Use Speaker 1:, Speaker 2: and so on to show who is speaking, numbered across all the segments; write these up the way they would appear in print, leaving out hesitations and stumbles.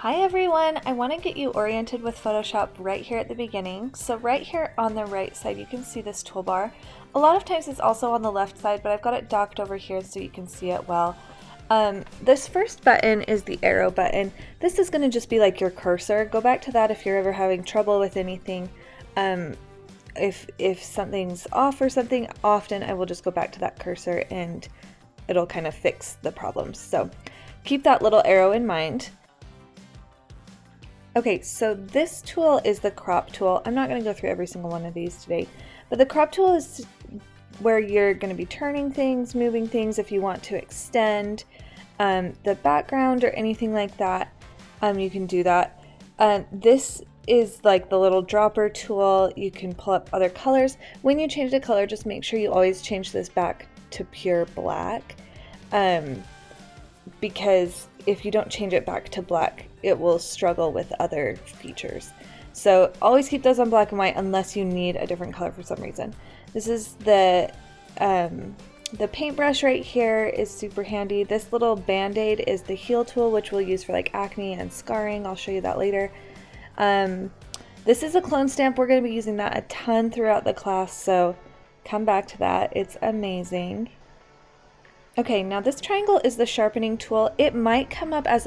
Speaker 1: Hi everyone, I want to get you oriented with Photoshop right here at the beginning. So right here on the right side you can see this toolbar. A lot of times it's also on the left side, but I've got it docked over here so you can see it well. This first button is the arrow button. This is going to just be like your cursor. Go back to that if you're ever having trouble with anything. If something's off or something, often I will just go back to that cursor and it'll kind of fix the problems. So keep that little arrow in mind. Okay, so this tool is the crop tool. I'm not going to go through every single one of these today, but the crop tool is where you're going to be turning things, moving things if you want to extend the background or anything like that. You can do that. This is like the little dropper tool. You can pull up other colors. When you change the color, just make sure you always change this back to pure black, because if you don't change it back to black, it will struggle with other features. So always keep those on black and white unless you need a different color for some reason. This is the paintbrush right here is super handy. This little band-aid is the heal tool, which we'll use for like acne and scarring. I'll show you that later. This is a clone stamp. We're going to be using that a ton throughout the class, so come back to that. It's amazing. Okay, now this triangle is the sharpening tool. It might come up as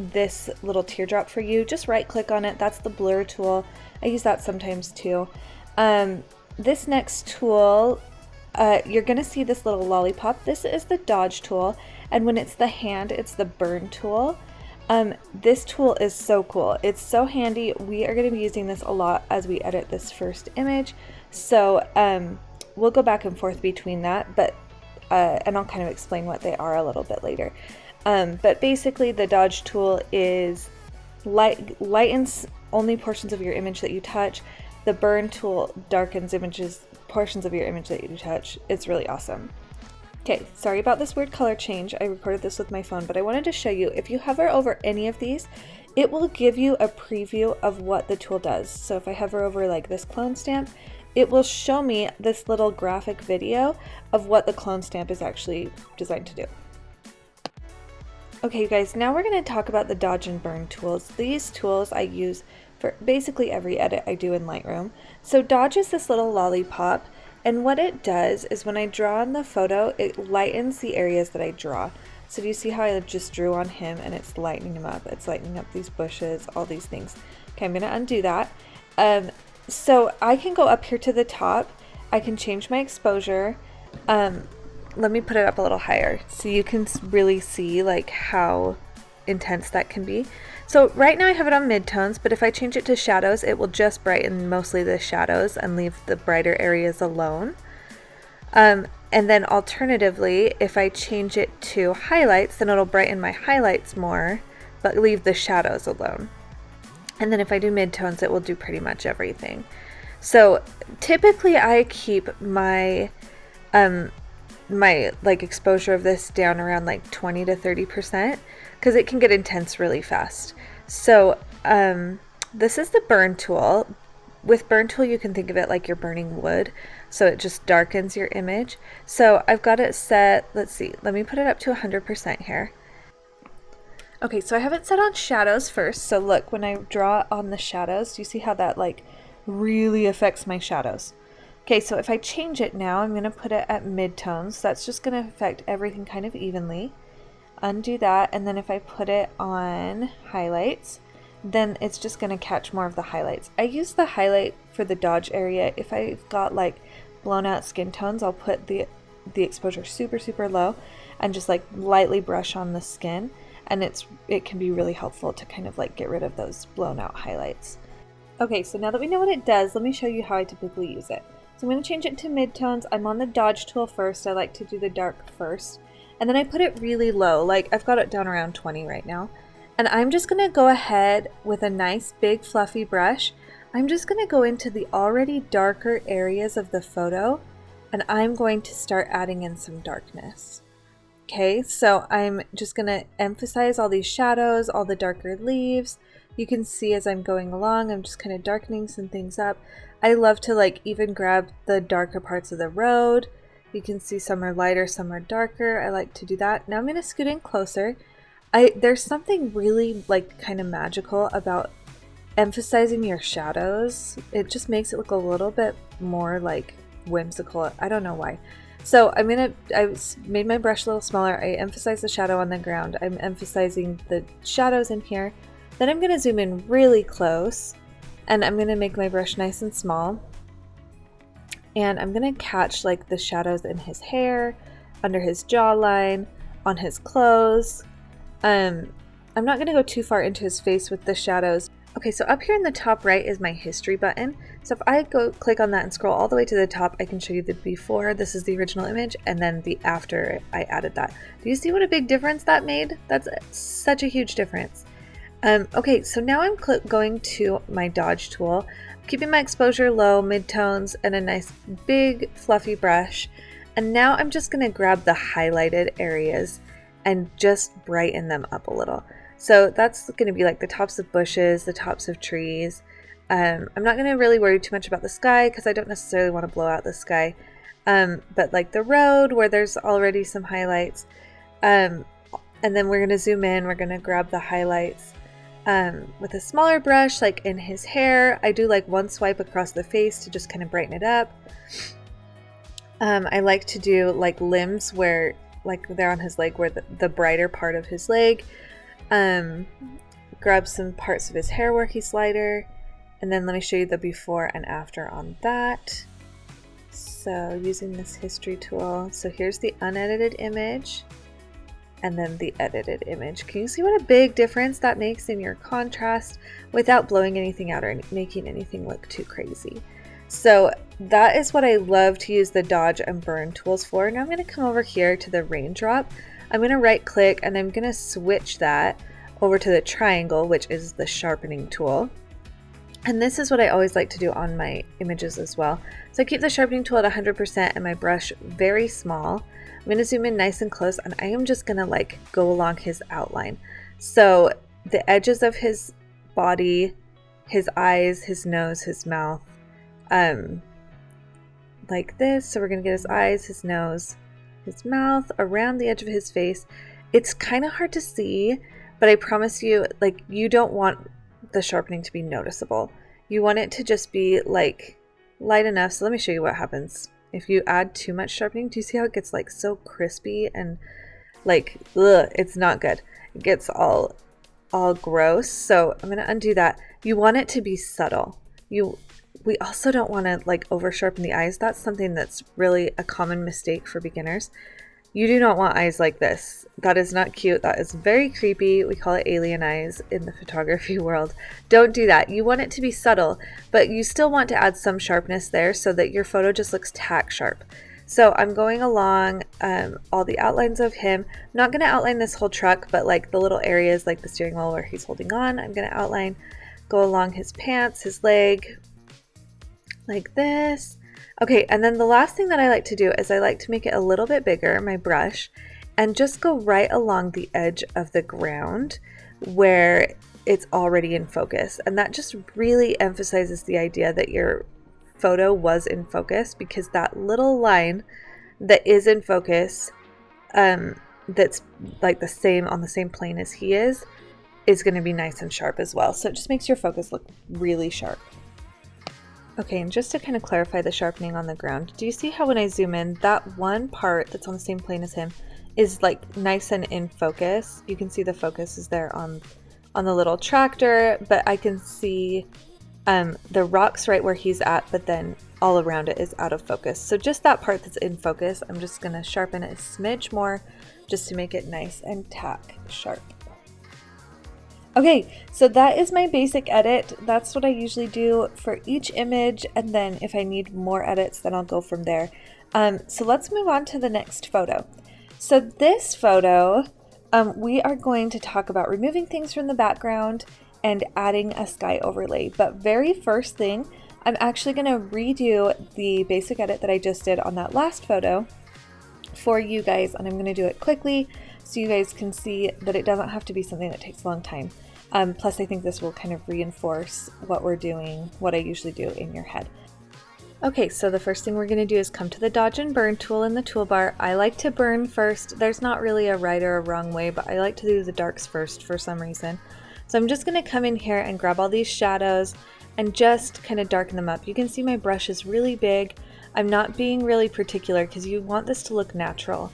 Speaker 1: this little teardrop for you. Just right click on it. That's the blur tool. I use that sometimes too. This next tool, you're gonna see this little lollipop. This is the dodge tool, and when it's the hand, it's the burn tool. This tool is so cool. It's so handy. We are gonna be using this a lot as we edit this first image. So we'll go back and forth between that, but and I'll kind of explain what they are a little bit later. But basically the dodge tool is lightens only portions of your image that you touch. The burn tool darkens portions of your image that you touch. It's really awesome. Okay, sorry about this weird color change. I recorded this with my phone, but I wanted to show you, if you hover over any of these, it will give you a preview of what the tool does. So if I hover over like this clone stamp, it will show me this little graphic video of what the clone stamp is actually designed to do. Okay, you guys, now we're going to talk about the dodge and burn tools. These tools I use for basically every edit I do in Lightroom. So dodge is this little lollipop, and what it does is when I draw on the photo, it lightens the areas that I draw. So do you see how I just drew on him and it's lightening him up? It's lightening up these bushes, all these things. Okay, I'm going to undo that. So I can go up here to the top. I can change my exposure. Let me put it up a little higher so you can really see like how intense that can be. So right now I have it on midtones, but if I change it to shadows, it will just brighten mostly the shadows and leave the brighter areas alone. And then alternatively, if I change it to highlights, then it'll brighten my highlights more, but leave the shadows alone. And then if I do midtones, it will do pretty much everything. So typically I keep my my like exposure of this down around like 20 to 30% because it can get intense really fast. So this is the burn tool. With burn tool, you can think of it like you're burning wood. So it just darkens your image. So I've got it set, let's see, let me put it up to 100% here. Okay, so I have it set on shadows first. So look, when I draw on the shadows, do you see how that like really affects my shadows? Okay, so if I change it now, I'm going to put it at midtones. That's just going to affect everything kind of evenly. Undo that, and then if I put it on highlights, then it's just going to catch more of the highlights. I use the highlight for the dodge area. If I've got like blown out skin tones, I'll put the exposure super low and just like lightly brush on the skin. And it can be really helpful to kind of like get rid of those blown out highlights. Okay, so now that we know what it does, let me show you how I typically use it. So I'm going to change it to midtones. I'm on the dodge tool first. I like to do the dark first. And then I put it really low, like I've got it down around 20 right now. And I'm just going to go ahead with a nice big fluffy brush. I'm just going to go into the already darker areas of the photo, and I'm going to start adding in some darkness. Okay, so I'm just going to emphasize all these shadows, all the darker leaves. You can see as I'm going along, I'm just kind of darkening some things up. I love to like even grab the darker parts of the road. You can see some are lighter, some are darker. I like to do that. Now I'm going to scoot in closer. There's something really like kind of magical about emphasizing your shadows. It just makes it look a little bit more like whimsical. I don't know why. So I made my brush a little smaller. I emphasize the shadow on the ground. I'm emphasizing the shadows in here. Then I'm going to zoom in really close, and I'm going to make my brush nice and small. And I'm going to catch like the shadows in his hair, under his jawline, on his clothes. I'm not going to go too far into his face with the shadows. Okay, so up here in the top right is my history button. So if I go click on that and scroll all the way to the top, I can show you the before. This is the original image, and then the after I added that. Do you see what a big difference that made? That's such a huge difference. Okay, so now I'm going to my dodge tool, keeping my exposure low, midtones, and a nice big fluffy brush. And now I'm just going to grab the highlighted areas and just brighten them up a little. So that's going to be like the tops of bushes, the tops of trees. I'm not going to really worry too much about the sky because I don't necessarily want to blow out the sky. But like the road where there's already some highlights. And then we're going to zoom in. We're going to grab the highlights with a smaller brush, like in his hair. I do like one swipe across the face to just kind of brighten it up. I like to do like limbs where like there on his leg where the brighter part of his leg. Grab some parts of his hair where he's lighter, and then let me show you the before and after on that. So using this history tool, so here's the unedited image and then the edited image. Can you see what a big difference that makes in your contrast without blowing anything out or making anything look too crazy? So that is what I love to use the dodge and burn tools for. Now I'm going to come over here to the raindrop. I'm going to right click and I'm going to switch that over to the triangle, which is the sharpening tool. And this is what I always like to do on my images as well. So I keep the sharpening tool at 100% and my brush very small. I'm going to zoom in nice and close, and I am just going to like go along his outline. So the edges of his body, his eyes, his nose, his mouth, like this. So we're going to get his eyes, his nose, his mouth, around the edge of his face. It's kind of hard to see, but I promise you, like, you don't want the sharpening to be noticeable. You want it to just be like light enough. So let me show you what happens if you add too much sharpening. Do you see how it gets like so crispy and like, ugh, it's not good. It gets all gross. So I'm going to undo that. You want it to be subtle. We also don't want to like over sharpen the eyes. That's something that's really a common mistake for beginners. You do not want eyes like this. That is not cute. That is very creepy. We call it alien eyes in the photography world. Don't do that. You want it to be subtle, but you still want to add some sharpness there so that your photo just looks tack sharp. So I'm going along all the outlines of him. I'm not going to outline this whole truck, but like the little areas like the steering wheel where he's holding on, I'm going to outline, go along his pants, his leg, like this. Okay, and then the last thing that I like to do is I like to make it a little bit bigger, my brush, and just go right along the edge of the ground where it's already in focus. And that just really emphasizes the idea that your photo was in focus, because that little line that is in focus, that's like the same on the same plane as he is going to be nice and sharp as well. So it just makes your focus look really sharp. Okay, and just to kind of clarify the sharpening on the ground, do you see how when I zoom in, that one part that's on the same plane as him is like nice and in focus? You can see the focus is there on the little tractor, but I can see the rocks right where he's at, but then all around it is out of focus. So just that part that's in focus, I'm just going to sharpen it a smidge more just to make it nice and tack sharp. Okay, so that is my basic edit. That's what I usually do for each image, and then if I need more edits, then I'll go from there. So let's move on to the next photo. So this photo, we are going to talk about removing things from the background and adding a sky overlay. But very first thing, I'm actually going to redo the basic edit that I just did on that last photo for you guys, and I'm going to do it quickly so you guys can see that it doesn't have to be something that takes a long time. Plus I think this will kind of reinforce what we're doing, what I usually do in your head. Okay, so the first thing we're going to do is come to the dodge and burn tool in the toolbar. I like to burn first. There's not really a right or a wrong way, but I like to do the darks first for some reason. So I'm just going to come in here and grab all these shadows and just kind of darken them up. You can see my brush is really big. I'm not being really particular because you want this to look natural.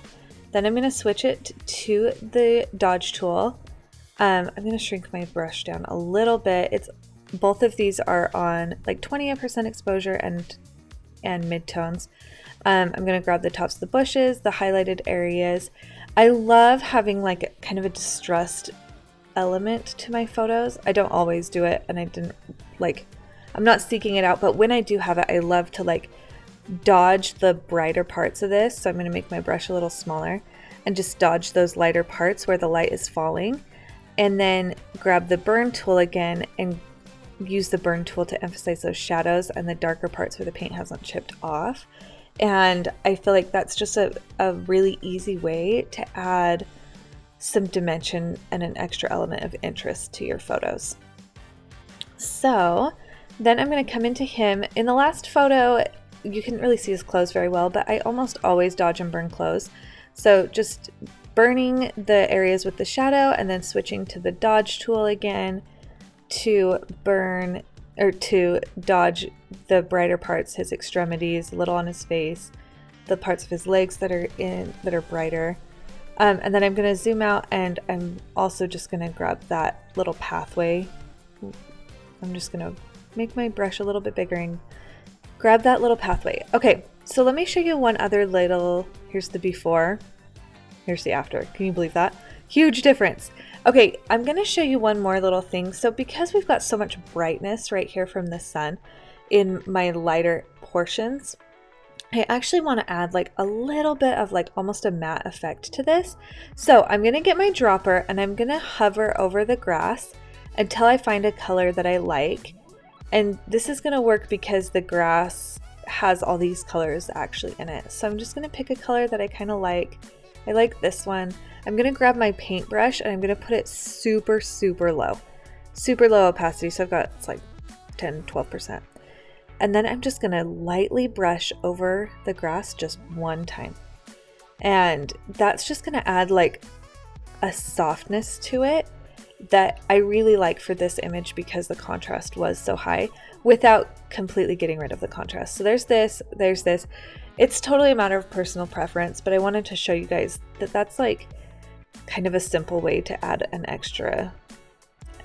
Speaker 1: Then I'm going to switch it to the dodge tool. I'm going to shrink my brush down a little bit. Both of these are on like 20% exposure and midtones. I'm going to grab the tops of the bushes, the highlighted areas. I love having like kind of a distressed element to my photos. I don't always do it, and I'm not seeking it out, but when I do have it, I love to like dodge the brighter parts of this. So I'm going to make my brush a little smaller and just dodge those lighter parts where the light is falling, and then grab the burn tool again and use the burn tool to emphasize those shadows and the darker parts where the paint hasn't chipped off. And I feel like that's just a really easy way to add some dimension and an extra element of interest to your photos. So then I'm going to come into him. In the last photo, you couldn't really see his clothes very well, but I almost always dodge and burn clothes. So just burning the areas with the shadow and then switching to the dodge tool again to burn or to dodge the brighter parts, his extremities, a little on his face, the parts of his legs that are brighter. And then I'm going to zoom out, and I'm also just going to grab that little pathway. I'm just going to make my brush a little bit bigger and grab that little pathway. Okay, so let me show you one other here's the before, here's the after. Can you believe that? Huge difference. Okay, I'm going to show you one more little thing. So because we've got so much brightness right here from the sun in my lighter portions, I actually want to add like a little bit of like almost a matte effect to this. So I'm going to get my dropper and I'm going to hover over the grass until I find a color that I like. And this is going to work because the grass has all these colors actually in it. So I'm just going to pick a color that I kind of like. I like this one. I'm going to grab my paintbrush and I'm going to put it super, super low opacity. So it's like 10-12%. And then I'm just going to lightly brush over the grass just one time. And that's just going to add like a softness to it that I really like for this image because the contrast was so high without completely getting rid of the contrast. So there's this. It's totally a matter of personal preference, but I wanted to show you guys that that's like kind of a simple way to add an extra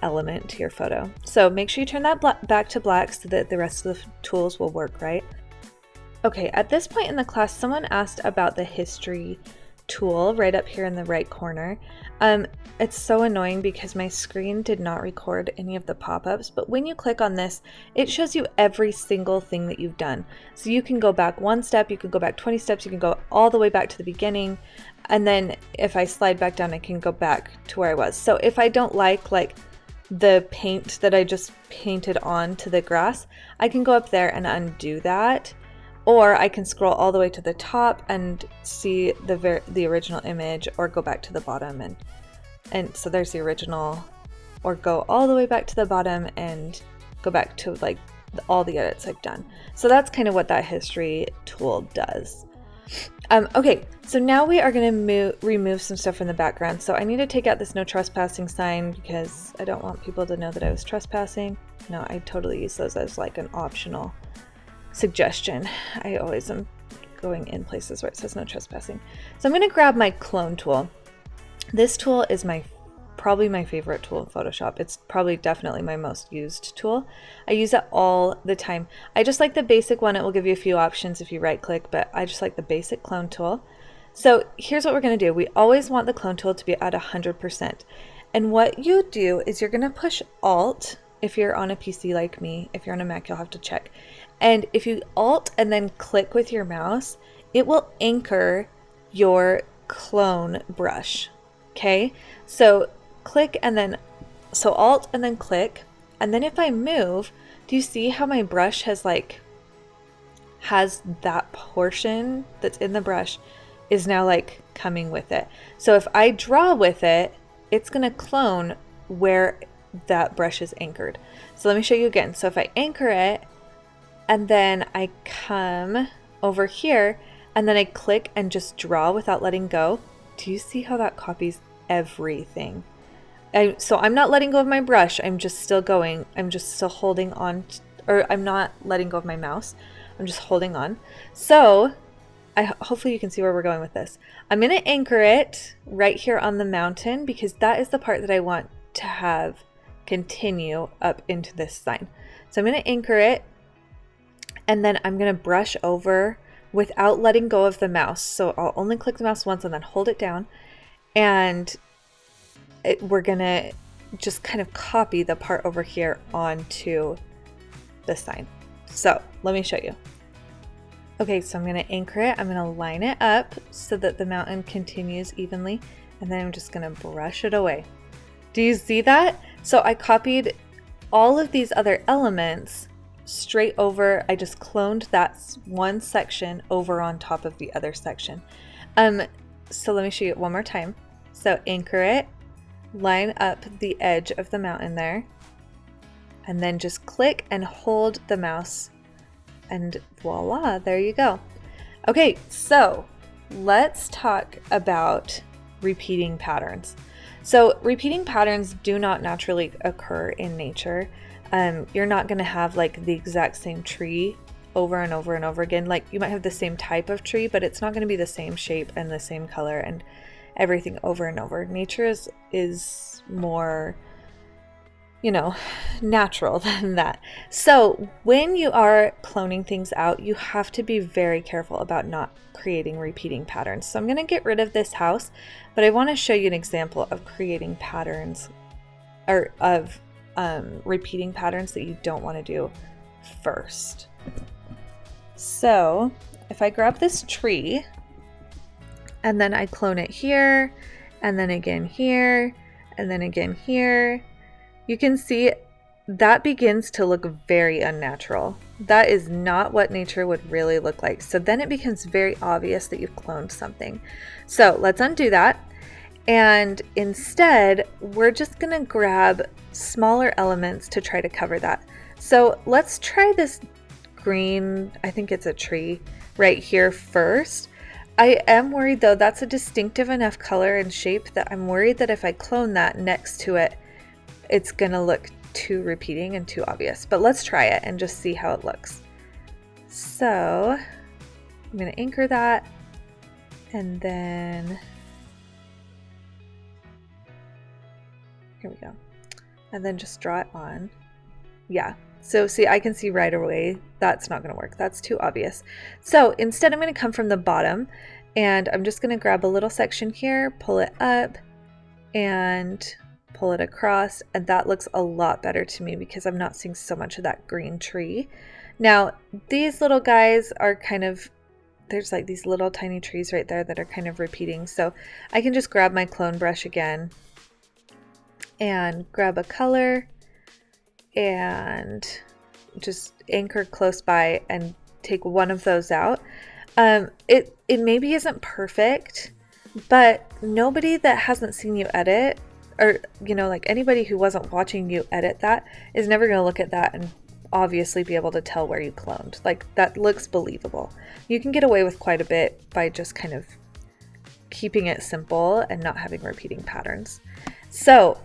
Speaker 1: element to your photo. So make sure you turn that back to black so that the rest of the tools will work right. Okay, at this point in the class, someone asked about the history tool right up here in the right corner. It's so annoying because my screen did not record any of the pop-ups, but when you click on this, it shows you every single thing that you've done. So you can go back one step, you can go back 20 steps, you can go all the way back to the beginning, and then if I slide back down, I can go back to where I was. So if I don't like the paint that I just painted on to the grass, I can go up there and undo that. Or I can scroll all the way to the top and see the original image, or go back to the bottom and so there's the original, or go all the way back to the bottom and go back to like all the edits I've done. So that's kind of what that history tool does. Okay, so now we are going to remove some stuff from the background. So I need to take out this no trespassing sign because I don't want people to know that I was trespassing. No, I totally use those as like an optional suggestion. I always am going in places where it says no trespassing. So I'm going to grab my clone tool. This tool is probably my favorite tool in Photoshop. It's probably definitely my most used tool. I use it all the time. I just like the basic one. It will give you a few options if you right click, but I just like the basic clone tool. So here's what we're going to do. We always want the clone tool to be at 100%. And what you do is you're going to push Alt. If you're on a PC like me, if you're on a Mac, you'll have to check. And if you Alt and then click with your mouse, it will anchor your clone brush. Okay, so click and then, so Alt and then click. And then if I move, do you see how my brush has that portion that's in the brush is now like coming with it. So if I draw with it, it's going to clone where that brush is anchored. So let me show you again. So if I anchor it, and then I come over here and then I click and just draw without letting go. Do you see how that copies everything? So I'm not letting go of my brush. I'm just still going. I'm just still holding on, or I'm not letting go of my mouse. I'm just holding on. So hopefully you can see where we're going with this. I'm going to anchor it right here on the mountain because that is the part that I want to have continue up into this sign. So I'm going to anchor it, and then I'm going to brush over without letting go of the mouse. So I'll only click the mouse once and then hold it down, and we're going to just kind of copy the part over here onto the sign. So let me show you. Okay, so I'm going to anchor it. I'm going to line it up so that the mountain continues evenly, and then I'm just going to brush it away. Do you see that? So I copied all of these other elements straight over. I just cloned that one section over on top of the other section. So let me show you it one more time. So anchor it, line up the edge of the mountain there, and then just click and hold the mouse, and voila, there you go. Okay, so let's talk about repeating patterns. So repeating patterns do not naturally occur in nature. You're not going to have like the exact same tree over and over and over again. Like you might have the same type of tree, but it's not going to be the same shape and the same color and everything over and over. Nature is more, natural than that. So when you are cloning things out, you have to be very careful about not creating repeating patterns. So I'm going to get rid of this house, but I want to show you an example of creating patterns, or of repeating patterns that you don't want to do first. So if I grab this tree and then I clone it here, and then again here, and then again here, you can see that begins to look very unnatural. That is not what nature would really look like. So then it becomes very obvious that you've cloned something. So let's undo that. And instead, we're just going to grab smaller elements to try to cover that. So let's try this green, I think it's a tree, right here first. I am worried though, that's a distinctive enough color and shape that I'm worried that if I clone that next to it, it's gonna look too repeating and too obvious. But let's try it and just see how it looks. So I'm gonna anchor that, and then here we go. And then just draw it on. Yeah, so see, I can see right away that's not gonna work. That's too obvious. So instead I'm gonna come from the bottom, and I'm just gonna grab a little section here, pull it up, and pull it across, and that looks a lot better to me because I'm not seeing so much of that green tree. Now these little guys are kind of, there's like these little tiny trees right there that are kind of repeating. So I can just grab my clone brush again and grab a color and just anchor close by and take one of those out. It maybe isn't perfect, but nobody that hasn't seen you edit, or like anybody who wasn't watching you edit that, is never going to look at that and obviously be able to tell where you cloned. Like, that looks believable. You can get away with quite a bit by just kind of keeping it simple and not having repeating patterns. So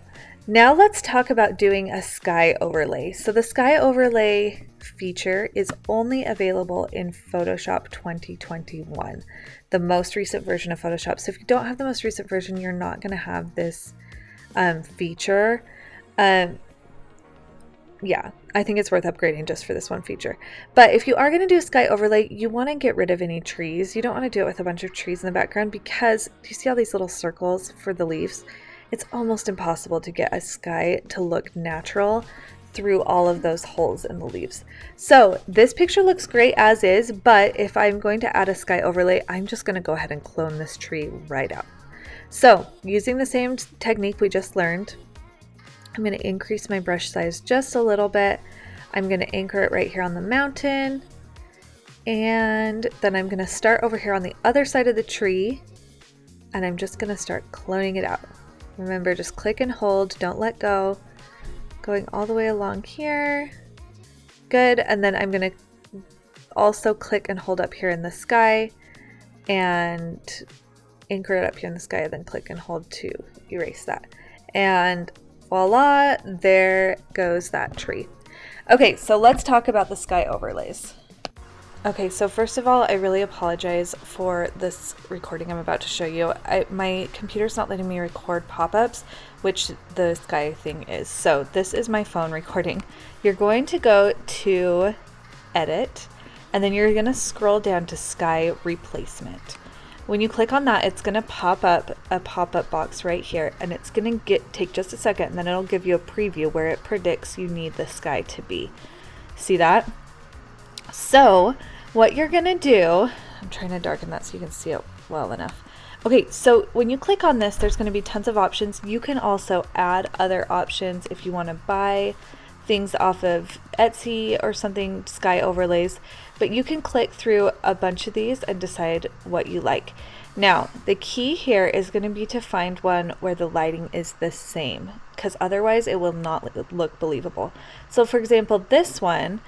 Speaker 1: now let's talk about doing a sky overlay. So the sky overlay feature is only available in Photoshop 2021, the most recent version of Photoshop. So if you don't have the most recent version, you're not going to have this feature. Yeah, I think it's worth upgrading just for this one feature. But if you are going to do a sky overlay, you want to get rid of any trees. You don't want to do it with a bunch of trees in the background, because do you see all these little circles for the leaves? It's almost impossible to get a sky to look natural through all of those holes in the leaves. So this picture looks great as is, but if I'm going to add a sky overlay, I'm just going to go ahead and clone this tree right out. So using the same technique we just learned, I'm going to increase my brush size just a little bit. I'm going to anchor it right here on the mountain, and then I'm going to start over here on the other side of the tree, and I'm just going to start cloning it out. Remember, just click and hold, don't let go. Going all the way along here. Good, and then I'm going to also click and hold up here in the sky and anchor it up here in the sky, and then click and hold to erase that. And voila, there goes that tree. Okay, so let's talk about the sky overlays. Okay, so first of all, I really apologize for this recording I'm about to show you. My computer's not letting me record pop-ups, which the sky thing is. So this is my phone recording. You're going to go to Edit, and then you're going to scroll down to Sky Replacement. When you click on that, it's going to pop up a pop-up box right here, and it's going to take just a second, and then it'll give you a preview where it predicts you need the sky to be. See that? So what you're going to do, I'm trying to darken that so you can see it well enough. Okay, so when you click on this, there's going to be tons of options. You can also add other options if you want to buy things off of Etsy or something, sky overlays, but you can click through a bunch of these and decide what you like. Now, the key here is going to be to find one where the lighting is the same, because otherwise it will not look believable. So for example, this one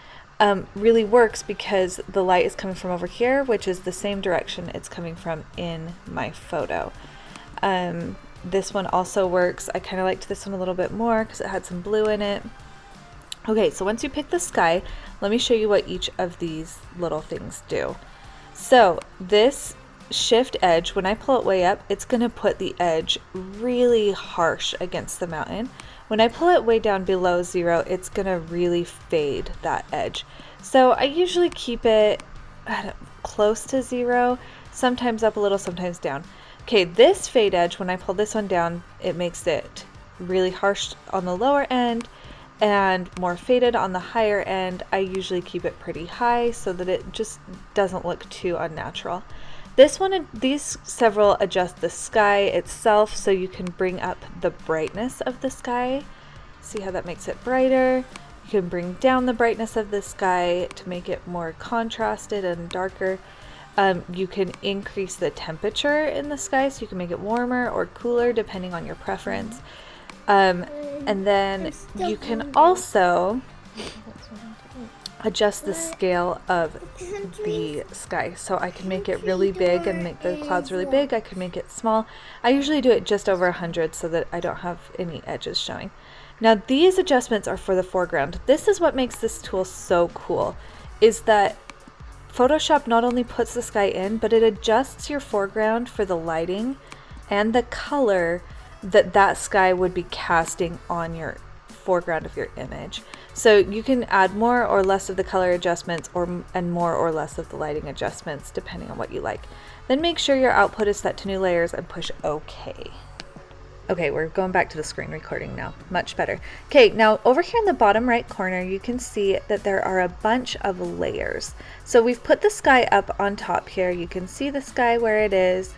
Speaker 1: really works because the light is coming from over here, which is the same direction it's coming from in my photo. This one also works. I kind of liked this one a little bit more because it had some blue in it. Okay, so once you pick the sky, let me show you what each of these little things do. So this shift edge, when I pull it way up, it's going to put the edge really harsh against the mountain. When I pull it way down below 0, it's going to really fade that edge. So I usually keep it close to 0, sometimes up a little, sometimes down. Okay, this fade edge, when I pull this one down, it makes it really harsh on the lower end and more faded on the higher end. I usually keep it pretty high so that it just doesn't look too unnatural. This one, these several adjust the sky itself, so you can bring up the brightness of the sky. See how that makes it brighter? You can bring down the brightness of the sky to make it more contrasted and darker. You can increase the temperature in the sky, so you can make it warmer or cooler depending on your preference. And then you can also adjust the scale of the sky. So I can make it really big and make the clouds really big. I can make it small. I usually do it just over 100 so that I don't have any edges showing. Now these adjustments are for the foreground. This is what makes this tool so cool, is that Photoshop not only puts the sky in, but it adjusts your foreground for the lighting and the color that sky would be casting on your foreground of your image. So you can add more or less of the color adjustments and more or less of the lighting adjustments depending on what you like. Then make sure your output is set to new layers and push OK. Okay, we're going back to the screen recording now. Much better. Okay, now over here in the bottom right corner, you can see that there are a bunch of layers. So we've put the sky up on top here. You can see the sky where it is.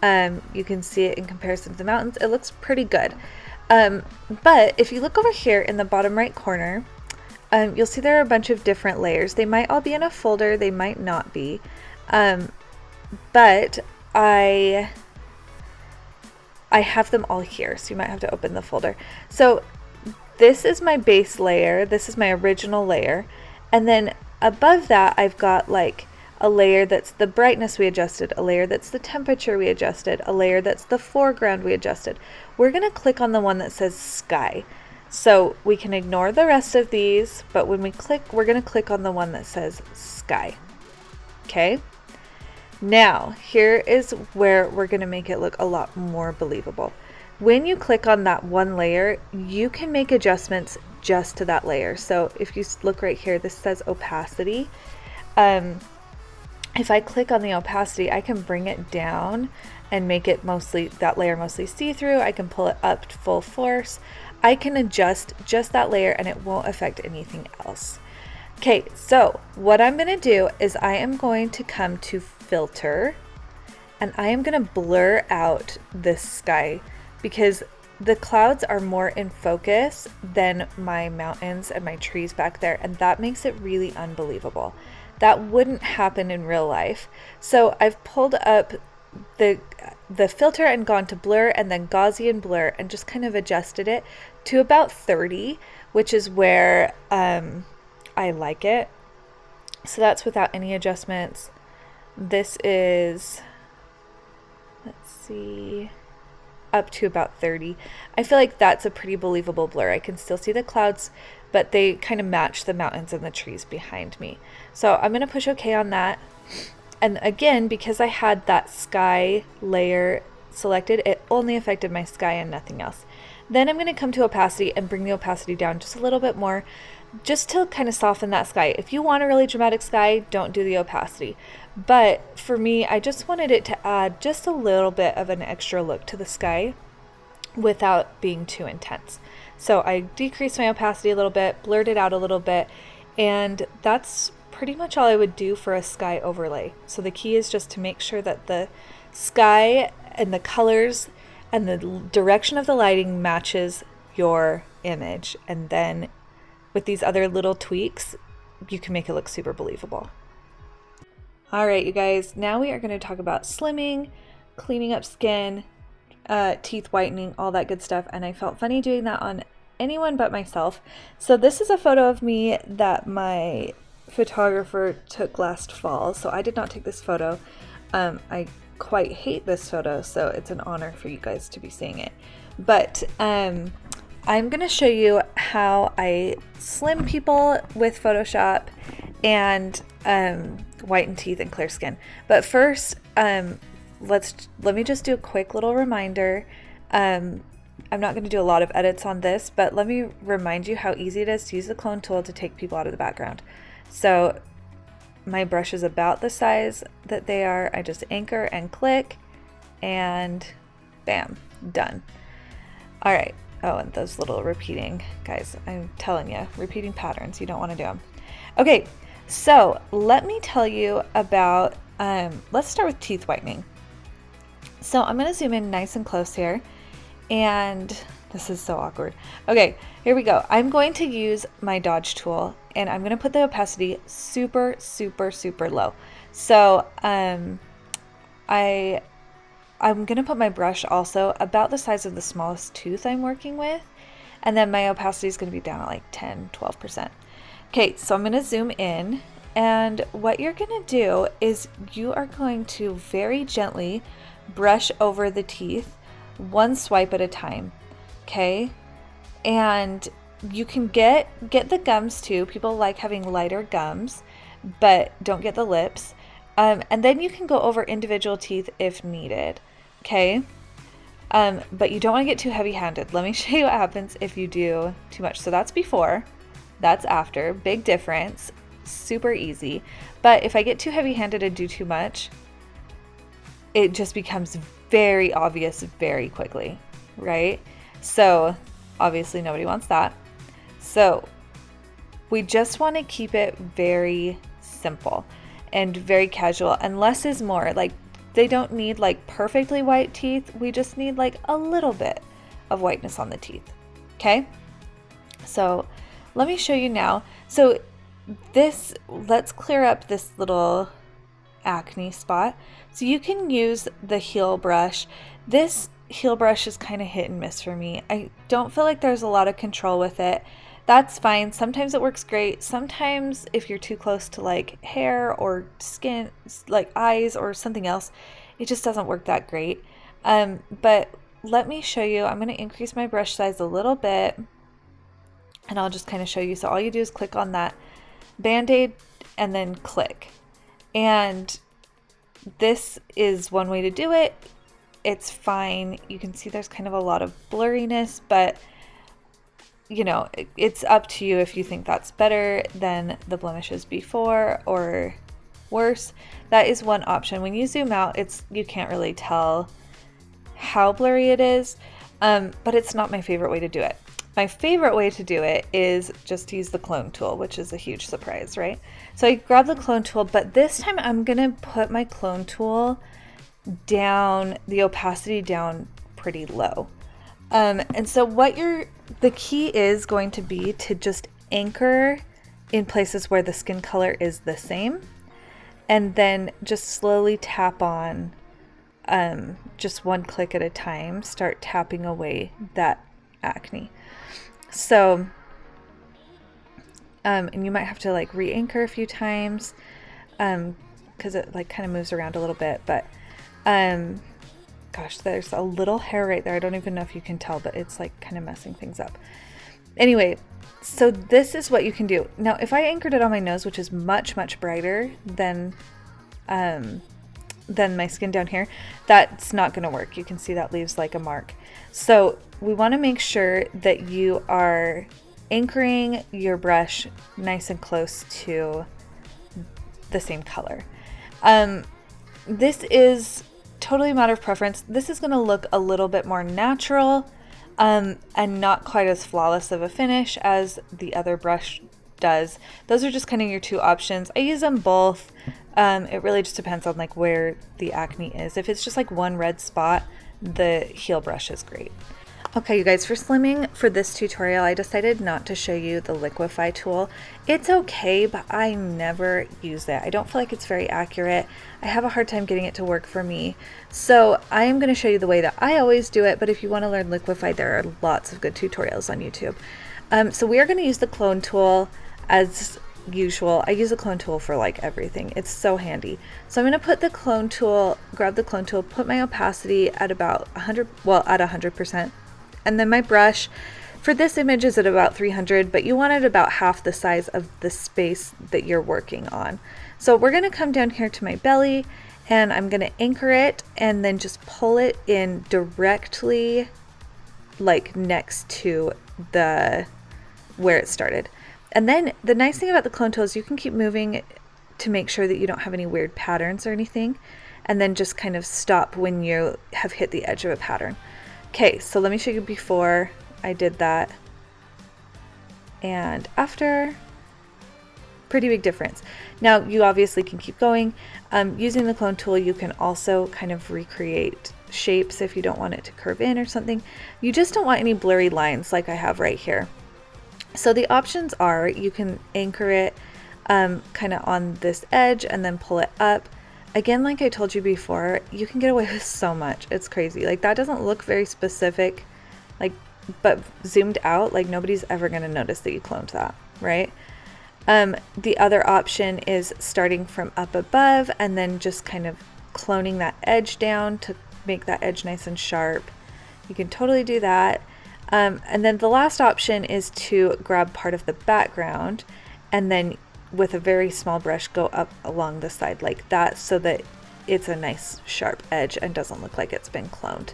Speaker 1: You can see it in comparison to the mountains. It looks pretty good. But if you look over here in the bottom right corner, you'll see there are a bunch of different layers. They might all be in a folder, they might not be. But I have them all here, so you might have to open the folder. So this is my base layer, this is my original layer, and then above that I've got like a layer that's the brightness we adjusted, a layer that's the temperature we adjusted, a layer that's the foreground we adjusted. We're going to click on the one that says sky. So we can ignore the rest of these, but when we click, we're going to click on the one that says sky. Okay? Now, here is where we're going to make it look a lot more believable. When you click on that one layer, you can make adjustments just to that layer. So if you look right here, this says opacity. If I click on the opacity, I can bring it down and make it that layer mostly see-through. I can pull it up to full force. I can adjust just that layer and it won't affect anything else. Okay, so what I'm going to do is I am going to come to filter and I am going to blur out this sky because the clouds are more in focus than my mountains and my trees back there, and that makes it really unbelievable. That wouldn't happen in real life. So I've pulled up the filter and gone to blur and then Gaussian blur and just kind of adjusted it to about 30, which is where I like it. So that's without any adjustments. This is, let's see, up to about 30. I feel like that's a pretty believable blur. I can still see the clouds, but they kind of match the mountains and the trees behind me. So I'm going to push OK on that. And again, because I had that sky layer selected, it only affected my sky and nothing else. Then I'm going to come to opacity and bring the opacity down just a little bit more, just to kind of soften that sky. If you want a really dramatic sky, don't do the opacity. But for me, I just wanted it to add just a little bit of an extra look to the sky without being too intense. So I decreased my opacity a little bit, blurred it out a little bit, and that's pretty much all I would do for a sky overlay. So the key is just to make sure that the sky and the colors and the direction of the lighting matches your image, and then with these other little tweaks, you can make it look super believable. All right, you guys, now we are going to talk about slimming, cleaning up skin, teeth whitening, all that good stuff. And I felt funny doing that on anyone but myself. So this is a photo of me that my photographer took last fall. So I did not take this photo. I quite hate this photo, so it's an honor for you guys to be seeing it. But I'm going to show you how I slim people with Photoshop and whiten teeth and clear skin. But first, let me just do a quick little reminder. I'm not going to do a lot of edits on this, but let me remind you how easy it is to use the clone tool to take people out of the background. So my brush is about the size that they are. I just anchor and click, and bam, done. All right. Oh, and those little repeating, guys, I'm telling you, repeating patterns, you don't want to do them. Okay, so let me tell you about, let's start with teeth whitening. So I'm going to zoom in nice and close here, and this is so awkward. Okay, here we go. I'm going to use my dodge tool, and I'm going to put the opacity super, super, super low. So I'm going to put my brush also about the size of the smallest tooth I'm working with, and then my opacity is going to be down at like 10-12%. Okay, so I'm going to zoom in, and what you're going to do is you are going to very gently brush over the teeth, one swipe at a time. Okay, and you can get the gums too. People like having lighter gums, but don't get the lips. And then you can go over individual teeth if needed. Okay, but you don't want to get too heavy-handed. Let me show you what happens if you do too much. So that's before, that's after. Big difference, super easy. But if I get too heavy-handed and do too much, it just becomes very obvious very quickly, right? So obviously nobody wants that. So we just want to keep it very simple and very casual, and less is more. Like, they don't need like perfectly white teeth. We just need like a little bit of whiteness on the teeth. Okay, so let me show you now. So this, let's clear up this little acne spot. So you can use the heel brush. This heel brush is kind of hit and miss for me. I don't feel like there's a lot of control with it. That's fine. Sometimes it works great. Sometimes if you're too close to like hair or skin, like eyes or something else, it just doesn't work that great. But let me show you. I'm going to increase my brush size a little bit, and I'll just kind of show you. So all you do is click on that Band-Aid and then click. And this is one way to do it. It's fine. You can see there's kind of a lot of blurriness, but you know, it's up to you if you think that's better than the blemishes before or worse. That is one option. When you zoom out, you can't really tell how blurry it is, but it's not my favorite way to do it. My favorite way to do it is just to use the clone tool, which is a huge surprise, right? So I grab the clone tool, but this time I'm gonna put my clone tool down, the opacity down pretty low. And so the key is going to be to just anchor in places where the skin color is the same, and then just slowly tap on, just one click at a time, start tapping away that acne. So and you might have to like re-anchor a few times because it like kind of moves around a little bit, but gosh, there's a little hair right there. I don't even know if you can tell, but it's like kind of messing things up. Anyway, so this is what you can do. Now, if I anchored it on my nose, which is much, much brighter than my skin down here, that's not going to work. You can see that leaves like a mark. So we want to make sure that you are anchoring your brush nice and close to the same color. This is totally a matter of preference. This is going to look a little bit more natural and not quite as flawless of a finish as the other brush does. Those are just kind of your two options. I use them both. It really just depends on like where the acne is. If it's just like one red spot, the heel brush is great. Okay, you guys, for slimming for this tutorial, I decided not to show you the liquify tool. It's okay, but I never use it. I don't feel like it's very accurate. I have a hard time getting it to work for me. So I am going to show you the way that I always do it, but if you want to learn liquify, there are lots of good tutorials on YouTube. So we are going to use the clone tool as usual. I use a clone tool for like everything. It's so handy. So I'm going to put the clone tool, grab the clone tool, put my opacity at about 100, well, at 100%. And then my brush for this image is at about 300, but you want it about half the size of the space that you're working on. So we're going to come down here to my belly and I'm going to anchor it and then just pull it in directly like next to the where it started. And then the nice thing about the clone tool is you can keep moving to make sure that you don't have any weird patterns or anything, and then just kind of stop when you have hit the edge of a pattern. Okay, so let me show you before I did that and after. Pretty big difference. Now you obviously can keep going. Using the clone tool, you can also kind of recreate shapes if you don't want it to curve in or something. You just don't want any blurry lines like I have right here. So the options are you can anchor it kind of on this edge and then pull it up. Again, like I told you before, you can get away with so much. It's crazy. Like that doesn't look very specific, like, but zoomed out, like nobody's ever going to notice that you cloned that, right? The other option is starting from up above and then just kind of cloning that edge down to make that edge nice and sharp. You can totally do that. And then the last option is to grab part of the background and then with a very small brush go up along the side like that so that it's a nice sharp edge and doesn't look like it's been cloned.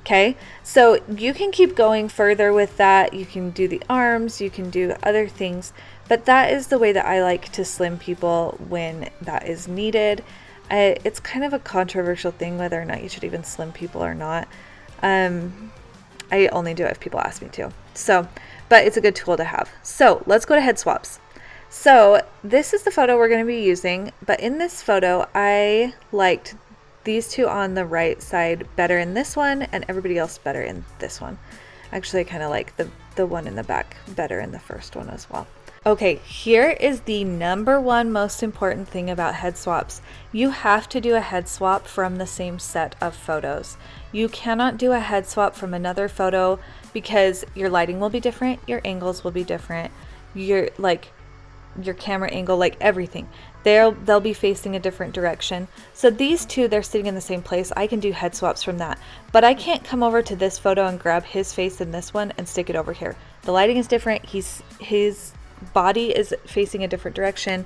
Speaker 1: Okay, so you can keep going further with that. You can do the arms, you can do other things, but that is the way that I like to slim people when that is needed. It's kind of a controversial thing whether or not you should even slim people or not. I only do it if people ask me to. So, but it's a good tool to have. So let's go to head swaps. So this is the photo we're going to be using, but in this photo, I liked these two on the right side better in this one and everybody else better in this one. Actually, I kind of like the one in the back better in the first one as well. Okay, here is the number one most important thing about head swaps. You have to do a head swap from the same set of photos. You cannot do a head swap from another photo because your lighting will be different, your angles will be different, your camera angle, like everything. They'll be facing a different direction. So these two, they're sitting in the same place. I can do head swaps from that, but I can't come over to this photo and grab his face in this one and stick it over here. The lighting is different. His body is facing a different direction.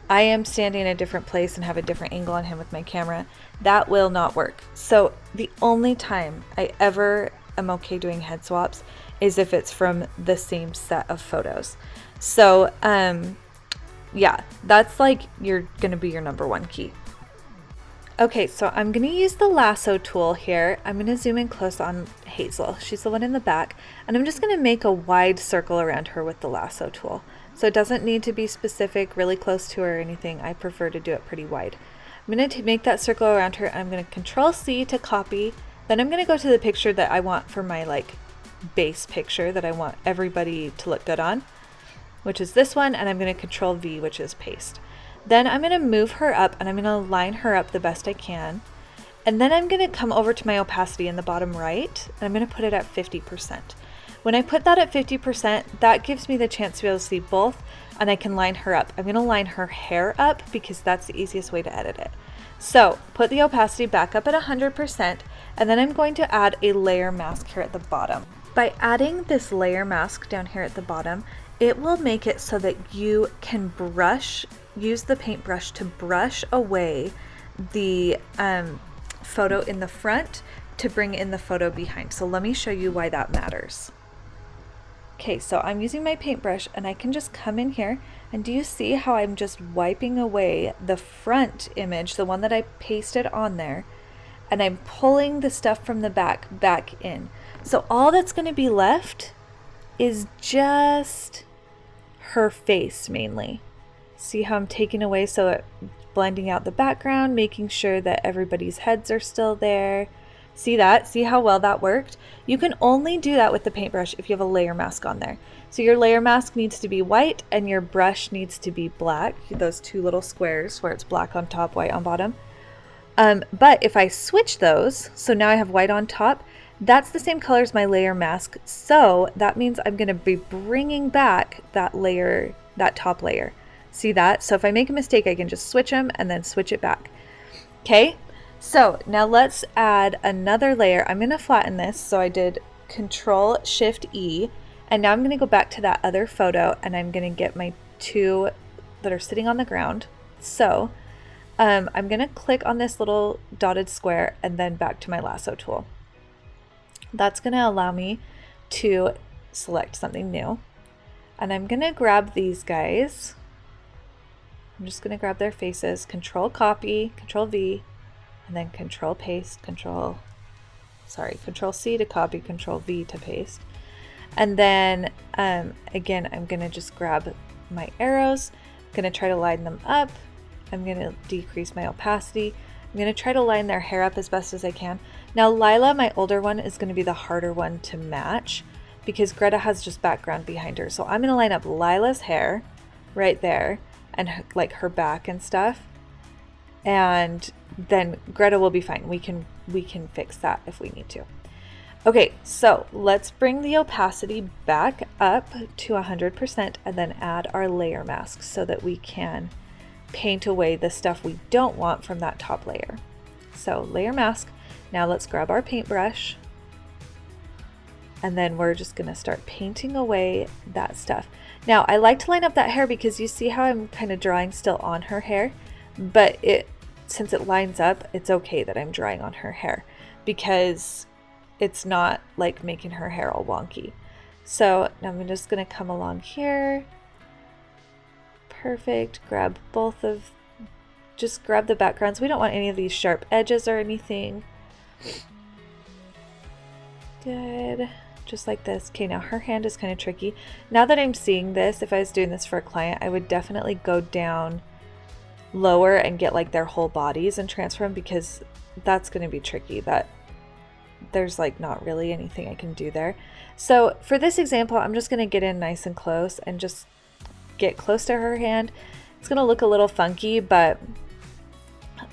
Speaker 1: I am standing in a different place and have a different angle on him with my camera. That will not work. So the only time I ever am okay doing head swaps is if it's from the same set of photos. So yeah, that's like gonna be your number one key. Okay, so I'm gonna use the lasso tool here. I'm gonna zoom in close on Hazel. She's the one in the back, and I'm just gonna make a wide circle around her with the lasso tool. So it doesn't need to be specific, really close to her or anything. I prefer to do it pretty wide. I'm gonna make that circle around her, and I'm gonna Control C to copy. Then I'm gonna go to the picture that I want for my like base picture that I want everybody to look good on, which is this one, and I'm going to Control V, which is paste. Then I'm going to move her up and I'm going to line her up the best I can. And then I'm going to come over to my opacity in the bottom right, and I'm going to put it at 50%. When I put that at 50%, that gives me the chance to be able to see both and I can line her up. I'm gonna line her hair up because that's the easiest way to edit it. So put the opacity back up at 100%, and then I'm going to add a layer mask here at the bottom. By adding this layer mask down here at the bottom, it will make it so that you can use the paintbrush to brush away the photo in the front to bring in the photo behind. So let me show you why that matters. Okay, so I'm using my paintbrush and I can just come in here, and do you see how I'm just wiping away the front image, the one that I pasted on there, and I'm pulling the stuff from the back in. So all that's going to be left is just her face mainly. See how I'm taking away, so it's blending out the background, making sure that everybody's heads are still there. See that? See how well that worked? You can only do that with the paintbrush if you have a layer mask on there. So your layer mask needs to be white and your brush needs to be black, those two little squares where it's black on top, white on bottom. But if I switch those, so now I have white on top, that's the same color as my layer mask. So that means I'm going to be bringing back that layer, that top layer. See that? So if I make a mistake, I can just switch them and then switch it back. Okay. So now let's add another layer. I'm going to flatten this. So I did Control Shift E, and now I'm going to go back to that other photo, and I'm going to get my two that are sitting on the ground. So I'm going to click on this little dotted square and then back to my lasso tool. That's going to allow me to select something new. And I'm going to grab these guys. I'm just going to grab their faces, Control Copy, Control V, and then Control Paste, Control C to copy, Control V to paste. And then again, I'm going to just grab my arrows. I'm going to try to line them up. I'm going to decrease my opacity. I'm going to try to line their hair up as best as I can. Now Lila, my older one, is going to be the harder one to match because Greta has just background behind her. So I'm going to line up Lila's hair right there and like her back and stuff. And then Greta will be fine. We can fix that if we need to. Okay, so let's bring the opacity back up to 100% and then add our layer mask so that we can paint away the stuff we don't want from that top layer. So layer mask. Now let's grab our paintbrush, and then we're just going to start painting away that stuff. Now I like to line up that hair because you see how I'm kind of drawing still on her hair, but since it lines up, it's okay that I'm drawing on her hair because it's not like making her hair all wonky. So now I'm just going to come along here. Perfect. Just grab the backgrounds. We don't want any of these sharp edges or anything. Good. Just like this. Okay, now her hand is kind of tricky. Now that I'm seeing this, if I was doing this for a client, I would definitely go down lower and get like their whole bodies and transfer them, because that's going to be tricky. That there's like not really anything I can do there. So for this example, I'm just going to get in nice and close and just get close to her hand. It's going to look a little funky, but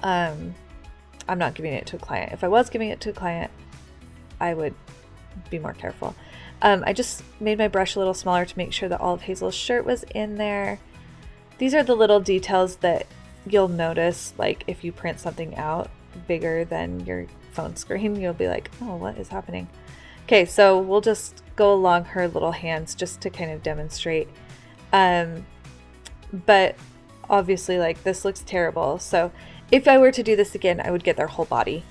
Speaker 1: I'm not giving it to a client. If I was giving it to a client, I would be more careful. I just made my brush a little smaller to make sure that all of Hazel's shirt was in there. These are the little details that you'll notice, like if you print something out bigger than your phone screen, you'll be like, oh, what is happening? Okay, so we'll just go along her little hands just to kind of demonstrate. But obviously, like, this looks terrible. So if I were to do this again, I would get their whole body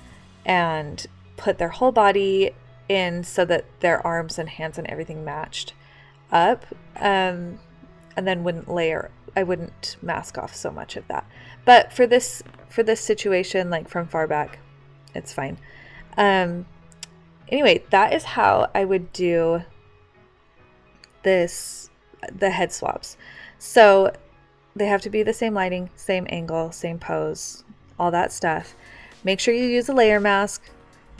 Speaker 1: and put their whole body in so that their arms and hands and everything matched up, and then I wouldn't mask off so much of that. But for this situation, like from far back, it's fine. Anyway, that is how I would do the head swaps. So they have to be the same lighting, same angle, same pose, all that stuff. Make sure you use a layer mask.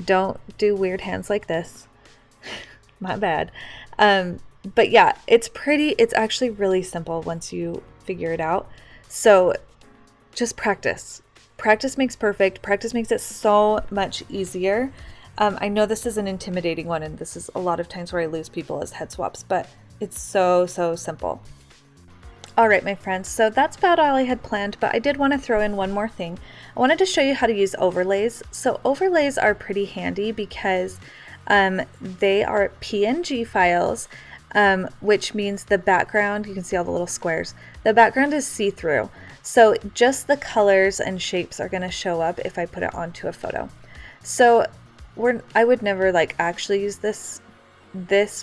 Speaker 1: Don't do weird hands like this. My bad. But yeah, it's actually really simple once you figure it out. So just practice. Practice makes perfect. Practice makes it so much easier. I know this is an intimidating one, and this is a lot of times where I lose people as head swaps, but it's so, so simple. All right, my friends, so that's about all I had planned, but I did want to throw in one more thing. I wanted to show you how to use overlays. So overlays are pretty handy because they are PNG files, which means the background, you can see all the little squares, the background is see-through. So just the colors and shapes are going to show up if I put it onto a photo. So I would never like actually use this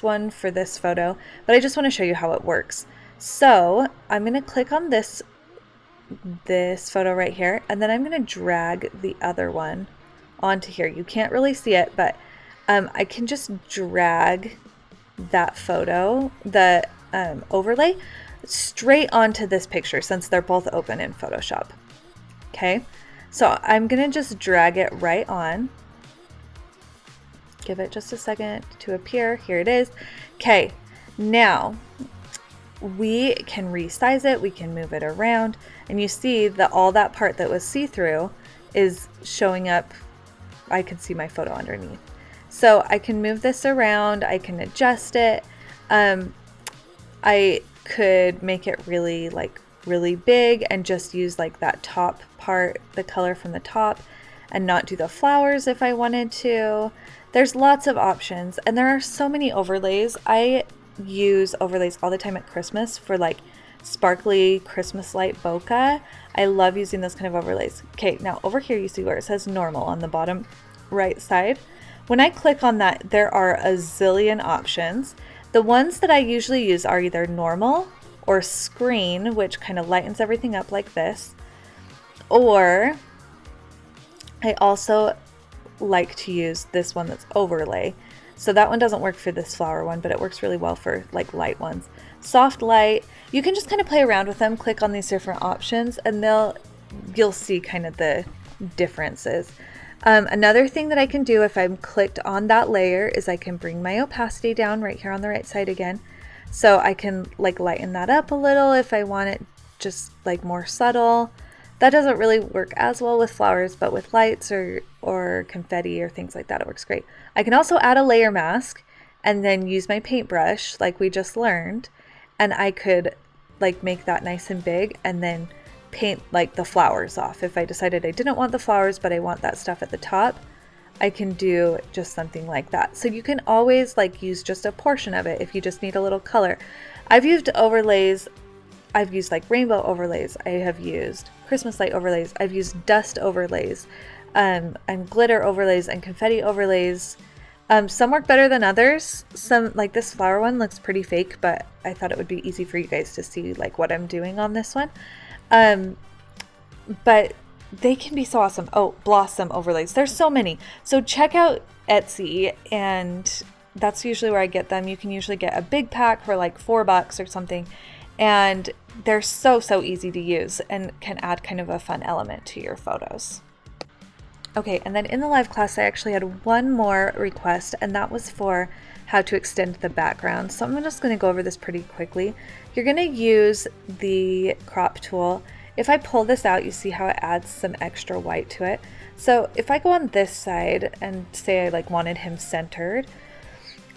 Speaker 1: one for this photo, but I just want to show you how it works. So I'm going to click on this photo right here, and then I'm going to drag the other one onto here. You can't really see it, but I can just drag that photo, the overlay, straight onto this picture since they're both open in Photoshop. Okay, so I'm going to just drag it right on. Give it just a second to appear. Here it is. Okay, now we can resize it, we can move it around, and you see that all that part that was see-through is showing up. I can see my photo underneath. So I can move this around, I can adjust it. I could make it really big and just use like that top part, the color from the top, and not do the flowers if I wanted to. There's lots of options, and there are so many overlays. I use overlays all the time at Christmas for like sparkly Christmas light bokeh. I love using those kind of overlays. Okay, now over here you see where it says normal on the bottom right side. When I click on that, there are a zillion options. The ones that I usually use are either normal or screen, which kind of lightens everything up like this, or I also like to use this one that's overlay. So that one doesn't work for this flower one, but it works really well for like light ones. Soft light, you can just kind of play around with them, click on these different options, and you'll see kind of the differences. Another thing that I can do if I'm clicked on that layer is I can bring my opacity down right here on the right side again. So I can like lighten that up a little if I want it just like more subtle. That doesn't really work as well with flowers, but with lights or confetti or things like that, it works great. I can also add a layer mask and then use my paintbrush like we just learned, and I could like make that nice and big and then paint like the flowers off. If I decided I didn't want the flowers, but I want that stuff at the top, I can do just something like that. So you can always like use just a portion of it if you just need a little color. I've used overlays. I've used like rainbow overlays. I have used Christmas light overlays. I've used dust overlays, and glitter overlays and confetti overlays. Some work better than others. Some, like this flower one, looks pretty fake, but I thought it would be easy for you guys to see like what I'm doing on this one. But they can be so awesome. Oh, blossom overlays. There's so many. So check out Etsy, and that's usually where I get them. You can usually get a big pack for like $4 or something. And they're so easy to use and can add kind of a fun element to your photos. Okay, and then in the live class, I actually had one more request, and that was for how to extend the background. So I'm just going to go over this pretty quickly. You're going to use the crop tool. If I pull this out, you see how it adds some extra white to it. So if I go on this side and say I like wanted him centered,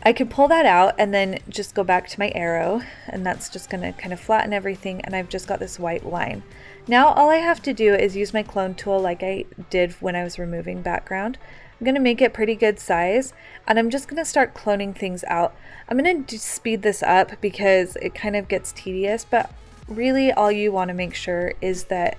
Speaker 1: I could pull that out and then just go back to my arrow, and that's just going to kind of flatten everything, and I've just got this white line. Now all I have to do is use my clone tool like I did when I was removing background. I'm going to make it pretty good size, and I'm just going to start cloning things out. I'm going to speed this up because it kind of gets tedious, but really all you want to make sure is that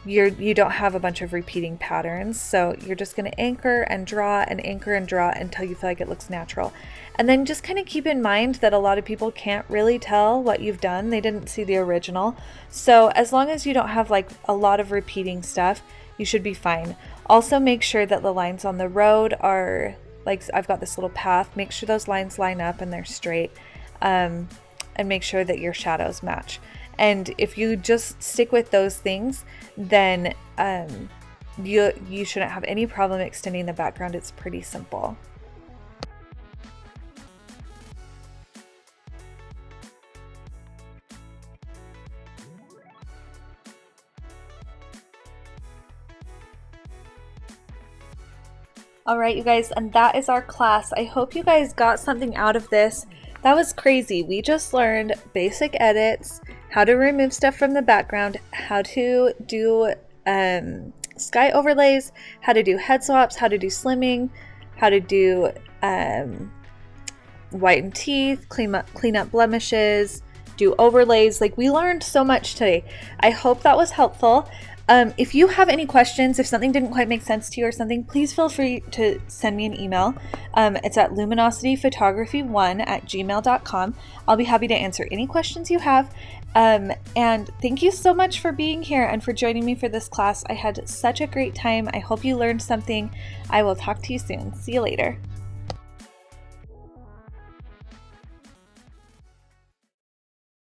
Speaker 1: you don't have a bunch of repeating patterns. So you're just going to anchor and draw until you feel like it looks natural. And then just kind of keep in mind that a lot of people can't really tell what you've done. They didn't see the original. So as long as you don't have like a lot of repeating stuff, you should be fine. Also make sure that the lines on the road are like, I've got this little path. Make sure those lines line up and they're straight, and make sure that your shadows match. And if you just stick with those things, then you shouldn't have any problem extending the background. It's pretty simple. All right, you guys, and that is our class. I hope you guys got something out of this. That was crazy. We just learned basic edits, how to remove stuff from the background, how to do sky overlays, how to do head swaps, how to do slimming, how to do whiten teeth, clean up blemishes, do overlays. Like, we learned so much today. I hope that was helpful. If you have any questions, if something didn't quite make sense to you or something, please feel free to send me an email. It's at luminosityphotography1@gmail.com. I'll be happy to answer any questions you have. And thank you so much for being here and for joining me for this class. I had such a great time. I hope you learned something. I will talk to you soon. See you later.